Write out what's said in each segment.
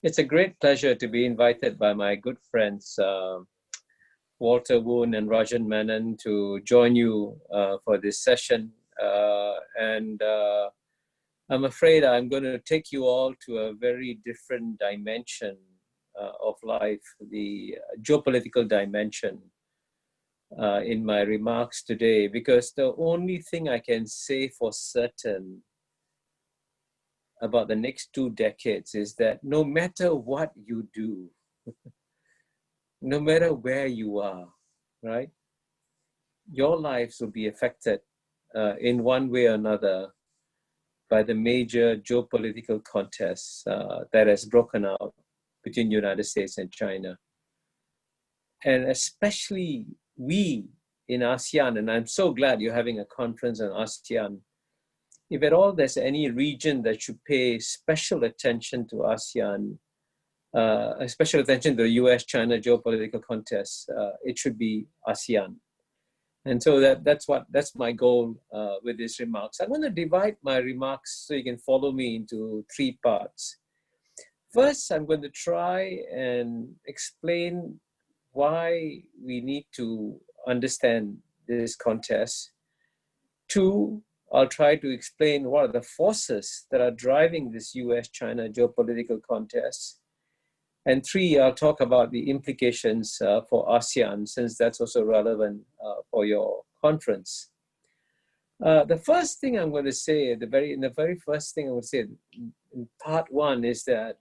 It's a great pleasure to be invited by my good friends, Walter Woon and Rajan Menon, to join you for this session. And I'm afraid I'm going to take you all to a very different dimension of life, the geopolitical dimension in my remarks today, because the only thing I can say for certain about the next 2 decades is that no matter what you do, no matter where you are, right, your lives will be affected in one way or another by the major geopolitical contests that has broken out between the United States and China. And especially we in ASEAN, and I'm so glad you're having a conference on ASEAN. If at all there's any region that should pay special attention to ASEAN, special attention to the US-China geopolitical contest, it should be ASEAN. And so that's my goal with these remarks. I'm going to divide my remarks so you can follow me into 3 parts. First, I'm going to try and explain why we need to understand this contest. 2, I'll try to explain what are the forces that are driving this US-China geopolitical contest. And 3, I'll talk about the implications for ASEAN, since that's also relevant for your conference. The first thing I'm going to say, the very first thing I would say in part 1 is that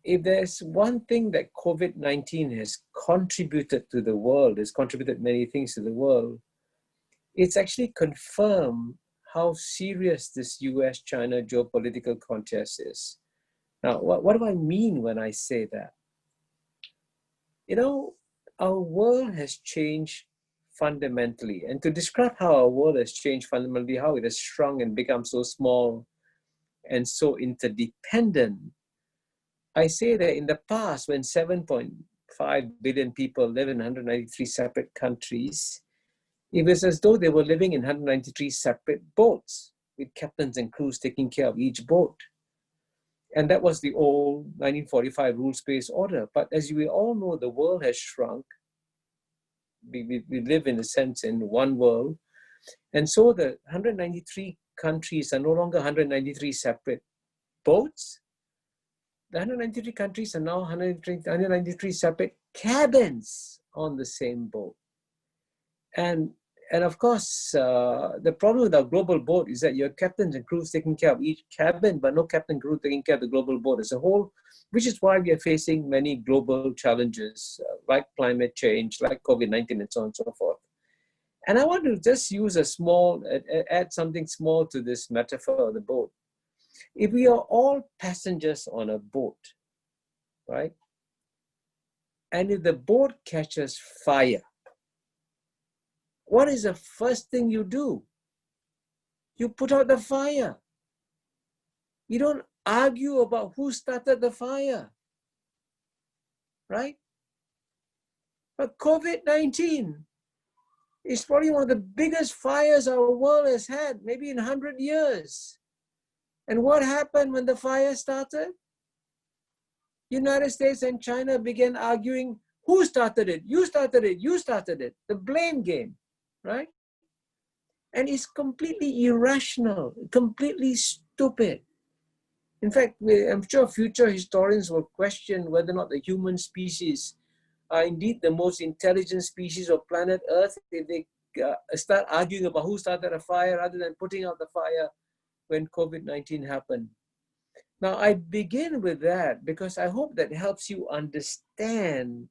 if there's one thing that COVID-19 has contributed to the world, has contributed many things to the world, it's actually confirmed how serious this US-China geopolitical contest is. Now, what do I mean when I say that? You know, our world has changed fundamentally. And to describe how our world has changed fundamentally, how it has shrunk and become so small and so interdependent, I say that in the past, when 7.5 billion people live in 193 separate countries, it was as though they were living in 193 separate boats, with captains and crews taking care of each boat. And that was the old 1945 rules-based order. But as we all know, the world has shrunk. We live, in a sense, in one world. And so the 193 countries are no longer 193 separate boats. The 193 countries are now 193 separate cabins on the same boat. And of course, the problem with our global boat is that you have captains and crews taking care of each cabin, but no captain and crew taking care of the global boat as a whole, which is why we are facing many global challenges like climate change, like COVID-19, and so on and so forth. And I want to just use add something small to this metaphor of the boat. If we are all passengers on a boat, right? And if the boat catches fire, what is the first thing you do? You put out the fire. You don't argue about who started the fire, right? But COVID-19 is probably one of the biggest fires our world has had, maybe in 100 years. And what happened when the fire started? United States and China began arguing, who started it? You started it, you started it. The blame game, right? And it's completely irrational, completely stupid. In fact, I'm sure future historians will question whether or not the human species are indeed the most intelligent species of planet Earth if they start arguing about who started a fire rather than putting out the fire when COVID-19 happened. Now, I begin with that because I hope that helps you understand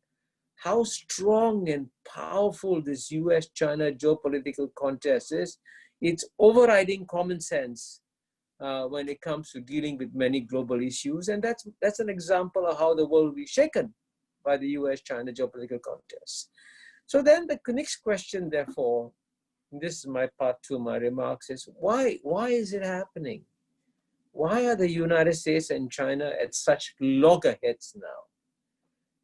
how strong and powerful this US-China geopolitical contest is. It's overriding common sense when it comes to dealing with many global issues. And that's an example of how the world will be shaken by the US-China geopolitical contest. So then the next question, therefore, and this is my part 2 of my remarks, is why is it happening? Why are the United States and China at such loggerheads now?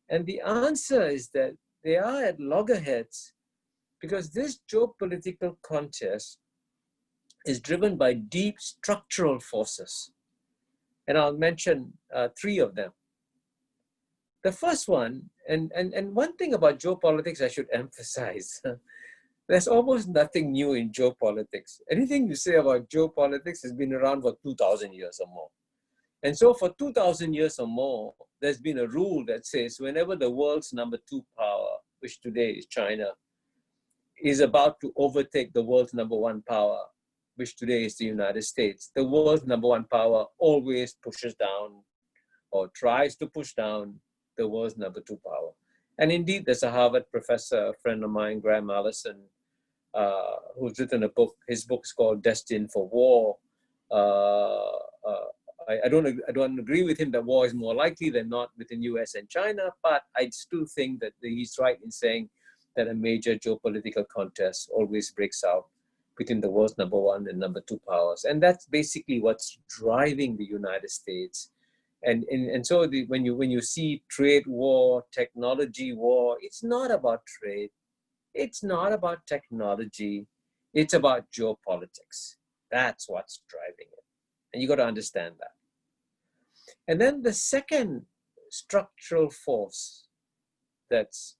And the answer is that they are at loggerheads because this geopolitical contest is driven by deep structural forces. And I'll mention three of them. The first one, and one thing about geopolitics I should emphasize, there's almost nothing new in geopolitics. Anything you say about geopolitics has been around for 2,000 years or more. And so for 2,000 years or more, there's been a rule that says whenever the world's number 2 power, which today is China, is about to overtake the world's number 1 power, which today is the United States, the world's number 1 power always pushes down or tries to push down the world's number 2 power. And indeed, there's a Harvard professor, a friend of mine, Graham Allison, who's written a book. His book is called Destined for War. I don't agree with him that war is more likely than not within US and China, but I still think that he's right in saying that a major geopolitical contest always breaks out between the world's number 1 and number 2 powers. And that's basically what's driving the United States. And so when you see trade war, technology war, it's not about trade. It's not about technology. It's about geopolitics. That's what's driving it. And you got to understand that. And then the second structural force that's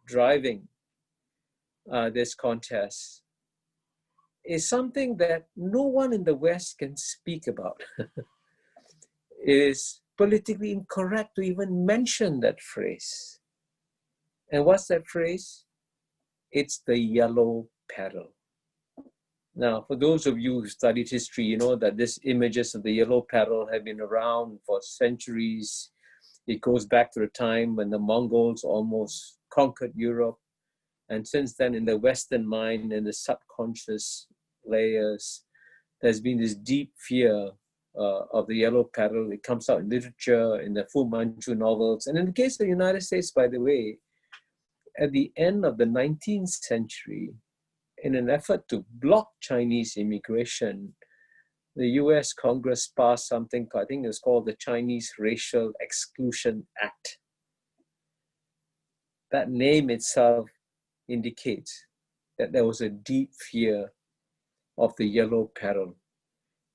driving this contest is something that no one in the West can speak about. It is politically incorrect to even mention that phrase. And what's that phrase? It's the yellow petal. Now, for those of you who studied history, you know that these images of the yellow petal have been around for centuries. It goes back to the time when the Mongols almost conquered Europe. And since then, in the Western mind and the subconscious layers, there's been this deep fear of the yellow petal. It comes out in literature, in the Fu Manchu novels. And in the case of the United States, by the way, at the end of the 19th century, in an effort to block Chinese immigration, the US Congress passed something, I think it was called the Chinese Racial Exclusion Act. That name itself indicates that there was a deep fear of the yellow petal.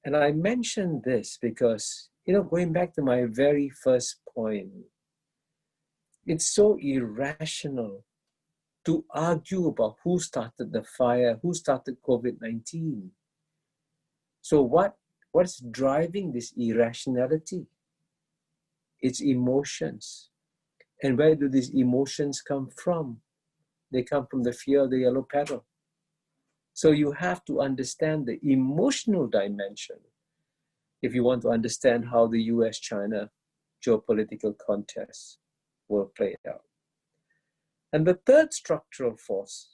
And I mention this because, you know, going back to my very first point, it's so irrational to argue about who started the fire, who started COVID-19. So what's driving this irrationality? It's emotions. And where do these emotions come from? They come from the fear of the yellow petal. So you have to understand the emotional dimension if you want to understand how the US-China geopolitical contest will play out. And the third structural force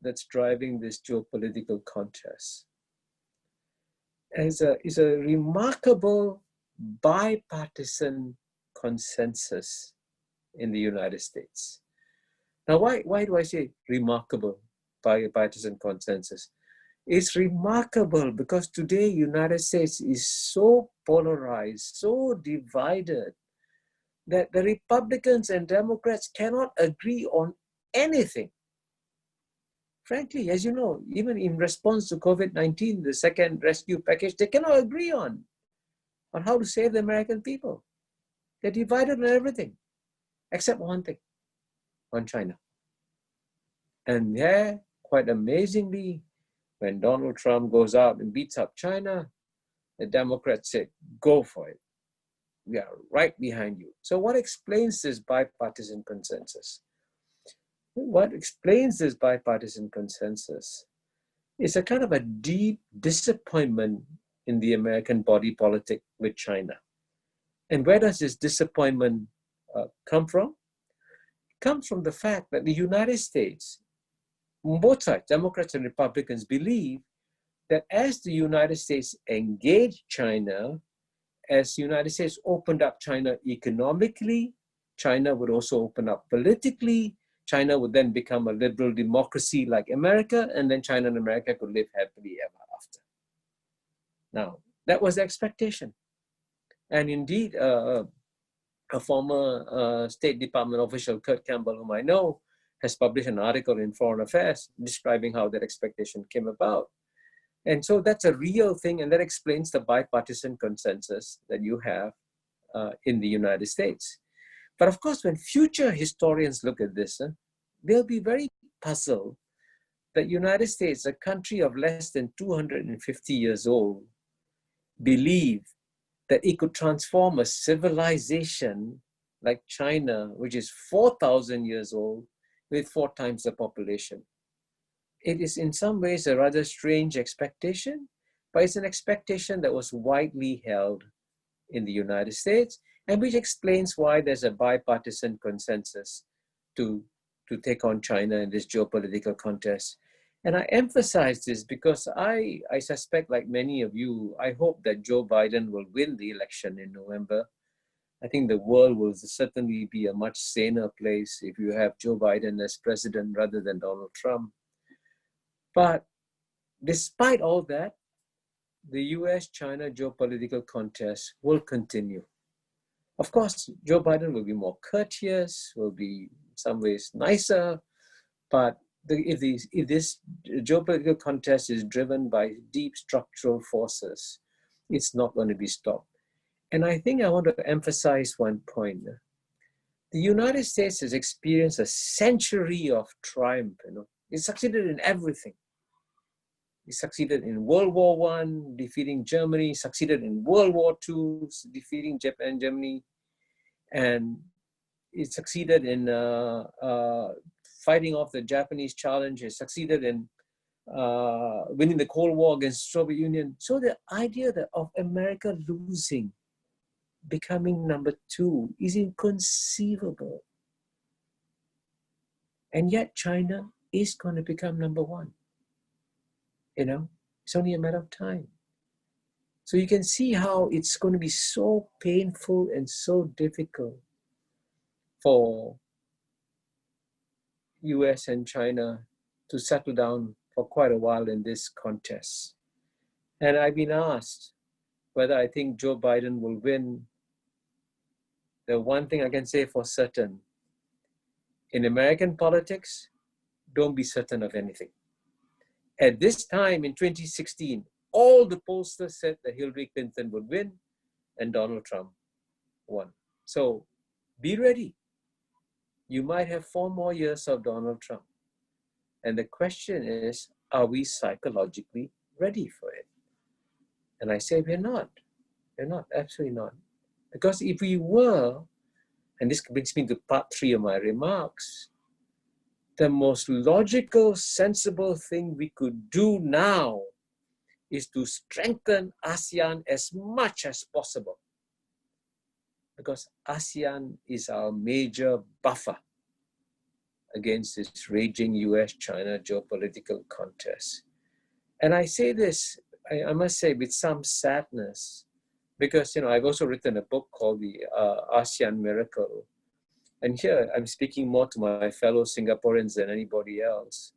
that's driving this geopolitical contest is a remarkable bipartisan consensus in the United States. Now, why do I say remarkable bipartisan consensus? It's remarkable because today United States is so polarized, so divided, that the Republicans and Democrats cannot agree on anything. Frankly, as you know, even in response to COVID-19, the second rescue package, they cannot agree on how to save the American people. They're divided on everything, except one thing, on China. And there, quite amazingly, when Donald Trump goes out and beats up China, the Democrats say, go for it. We are right behind you. So what explains this bipartisan consensus? What explains this bipartisan consensus is a kind of a deep disappointment in the American body politic with China. And where does this disappointment come from? It comes from the fact that the United States, both sides, Democrats and Republicans, believe that as the United States engaged China, as the United States opened up China economically, China would also open up politically. China would then become a liberal democracy like America, and then China and America could live happily ever after. Now, that was the expectation. And indeed, a former State Department official, Kurt Campbell, whom I know, has published an article in Foreign Affairs describing how that expectation came about. And so that's a real thing, and that explains the bipartisan consensus that you have in the United States. But of course, when future historians look at this, they'll be very puzzled that United States, a country of less than 250 years old, believed that it could transform a civilization like China, which is 4,000 years old, with 4 times the population. It is in some ways a rather strange expectation, but it's an expectation that was widely held in the United States, and which explains why there's a bipartisan consensus to take on China in this geopolitical contest. And I emphasize this because I suspect, like many of you, I hope that Joe Biden will win the election in November. I think the world will certainly be a much saner place if you have Joe Biden as president rather than Donald Trump. But despite all that, the US-China geopolitical contest will continue. Of course, Joe Biden will be more courteous, will be in some ways nicer, but if this geopolitical contest is driven by deep structural forces, it's not going to be stopped. And I think I want to emphasize one point. The United States has experienced a century of triumph. It succeeded in everything. It succeeded in World War I, defeating Germany, succeeded in World War II, defeating Japan and Germany, and it succeeded in fighting off the Japanese challenge. It succeeded in winning the Cold War against the Soviet Union. So the idea of America losing, becoming number 2, is inconceivable. And yet China is going to become number 1. It's only a matter of time. So you can see how it's going to be so painful and so difficult for US and China to settle down for quite a while in this contest. And I've been asked whether I think Joe Biden will win. The one thing I can say for certain, in American politics, don't be certain of anything. At this time in 2016, all the pollsters said that Hillary Clinton would win and Donald Trump won. So be ready. You might have 4 more years of Donald Trump. And the question is, are we psychologically ready for it? And I say we're not. We're not, absolutely not. Because if we were, and this brings me to part 3 of my remarks, the most logical, sensible thing we could do now is to strengthen ASEAN as much as possible. Because ASEAN is our major buffer against this raging US-China geopolitical contest. And I say this, I must say, with some sadness, because I've also written a book called The ASEAN Miracle. And here I'm speaking more to my fellow Singaporeans than anybody else.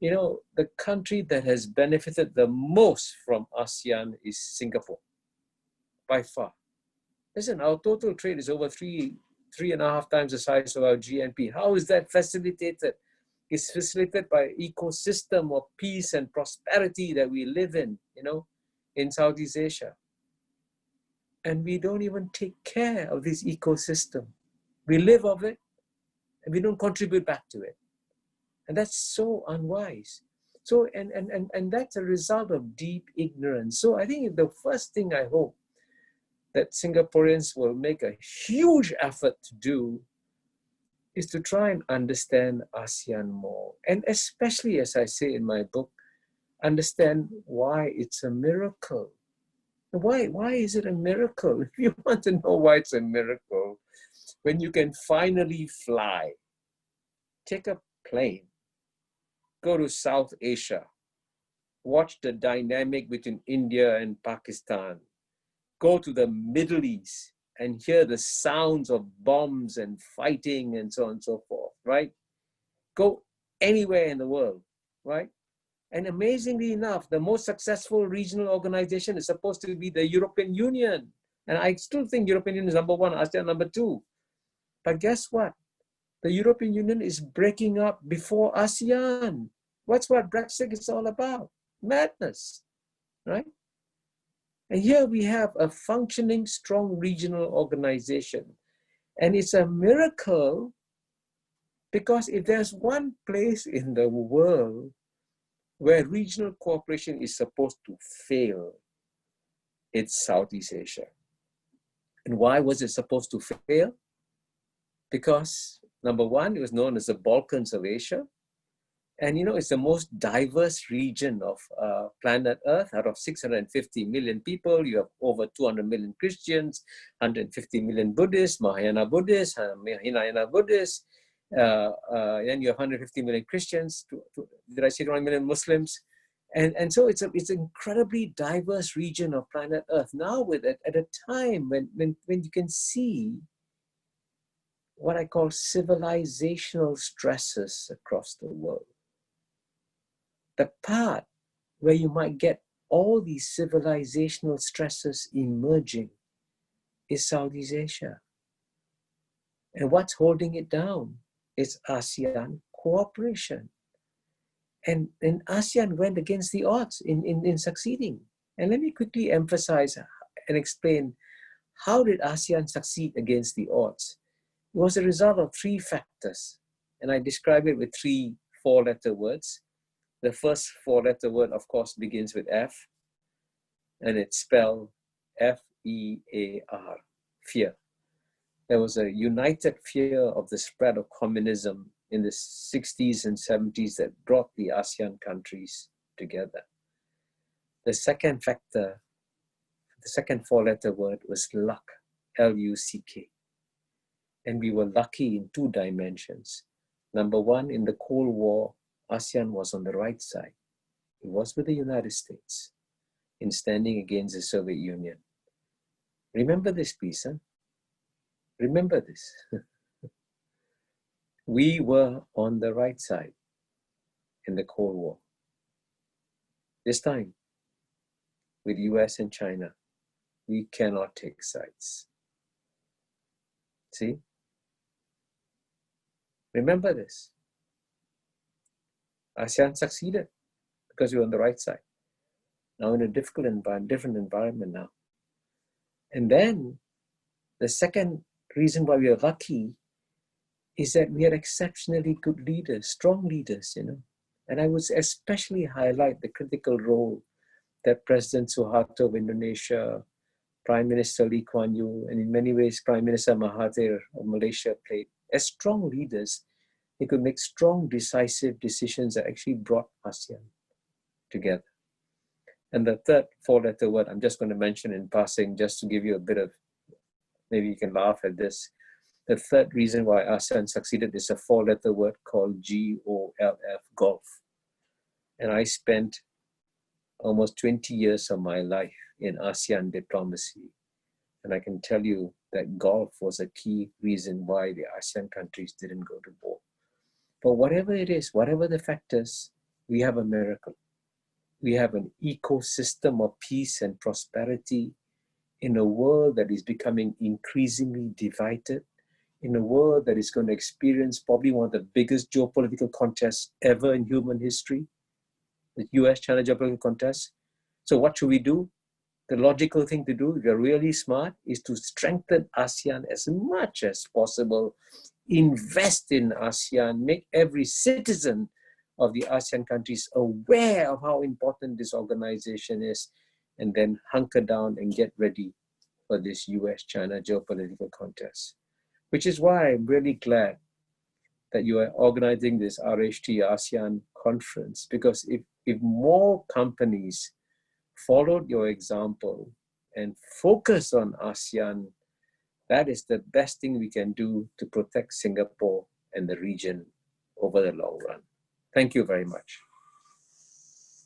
The country that has benefited the most from ASEAN is Singapore, by far. Listen, our total trade is over 3.5 times the size of our GNP. How is that facilitated? It's facilitated by an ecosystem of peace and prosperity that we live in Southeast Asia. And we don't even take care of this ecosystem. We live off it, and we don't contribute back to it. And that's so unwise. So, and that's a result of deep ignorance. So I think the first thing I hope that Singaporeans will make a huge effort to do is to try and understand ASEAN more. And especially, as I say in my book, understand why it's a miracle. Why is it a miracle? If you want to know why it's a miracle, when you can finally fly, take a plane, go to South Asia, watch the dynamic between India and Pakistan, go to the Middle East and hear the sounds of bombs and fighting and so on and so forth, right? Go anywhere in the world, right? And amazingly enough, the most successful regional organization is supposed to be the European Union. And I still think European Union is number 1, ASEAN number 2. But guess what? The European Union is breaking up before ASEAN. What's what Brexit is all about? Madness. right? And here we have a functioning, strong regional organization. And it's a miracle because if there's one place in the world where regional cooperation is supposed to fail, it's Southeast Asia. And why was it supposed to fail? Because number one, it was known as the Balkans of Asia. And it's the most diverse region of planet Earth. Out of 650 million people, you have over 200 million Christians, 150 million Buddhists, Mahayana Buddhists, Hinayana Buddhists. Then you have 150 million Christians. Did I say 200 million Muslims? And so it's an incredibly diverse region of planet Earth. Now, at a time when you can see what I call civilizational stresses across the world. The part where you might get all these civilizational stresses emerging is Southeast Asia. And what's holding it down is ASEAN cooperation. And ASEAN went against the odds in succeeding. And let me quickly emphasize and explain, how did ASEAN succeed against the odds? It was a result of three factors. And I describe it with three four-letter words. The first four-letter word, of course, begins with F, and it's spelled F-E-A-R, fear. There was a united fear of the spread of communism in the 60s and 70s that brought the ASEAN countries together. The second factor, the second four-letter word was luck, L-U-C-K. And we were lucky in two dimensions. Number one, in the Cold War, ASEAN was on the right side. It was with the United States in standing against the Soviet Union. Remember this, please, huh? Remember this. We were on the right side in the Cold War. This time, with US and China, we cannot take sides. See? Remember this. ASEAN succeeded because we were on the right side. Now in a different environment now. And then the second reason why we are lucky is that we had exceptionally good leaders, strong leaders, And I would especially highlight the critical role that President Suharto of Indonesia, Prime Minister Lee Kuan Yew, and in many ways Prime Minister Mahathir of Malaysia played. As strong leaders, they could make strong, decisive decisions that actually brought ASEAN together. And the third four-letter word, I'm just going to mention in passing, just to give you a bit of, maybe you can laugh at this. The third reason why ASEAN succeeded is a four-letter word called G-O-L-F, golf. And I spent almost 20 years of my life in ASEAN diplomacy. And I can tell you that golf was a key reason why the ASEAN countries didn't go to war. But whatever it is, whatever the factors, we have a miracle. We have an ecosystem of peace and prosperity in a world that is becoming increasingly divided, in a world that is going to experience probably one of the biggest geopolitical contests ever in human history, the US-China geopolitical contest. So what should we do? The logical thing to do, if you're really smart, is to strengthen ASEAN as much as possible, invest in ASEAN, make every citizen of the ASEAN countries aware of how important this organization is, and then hunker down and get ready for this US-China geopolitical contest. Which is why I'm really glad that you are organizing this RHT ASEAN conference, because if more companies followed your example and focused on ASEAN, that is the best thing we can do to protect Singapore and the region over the long run. Thank you very much.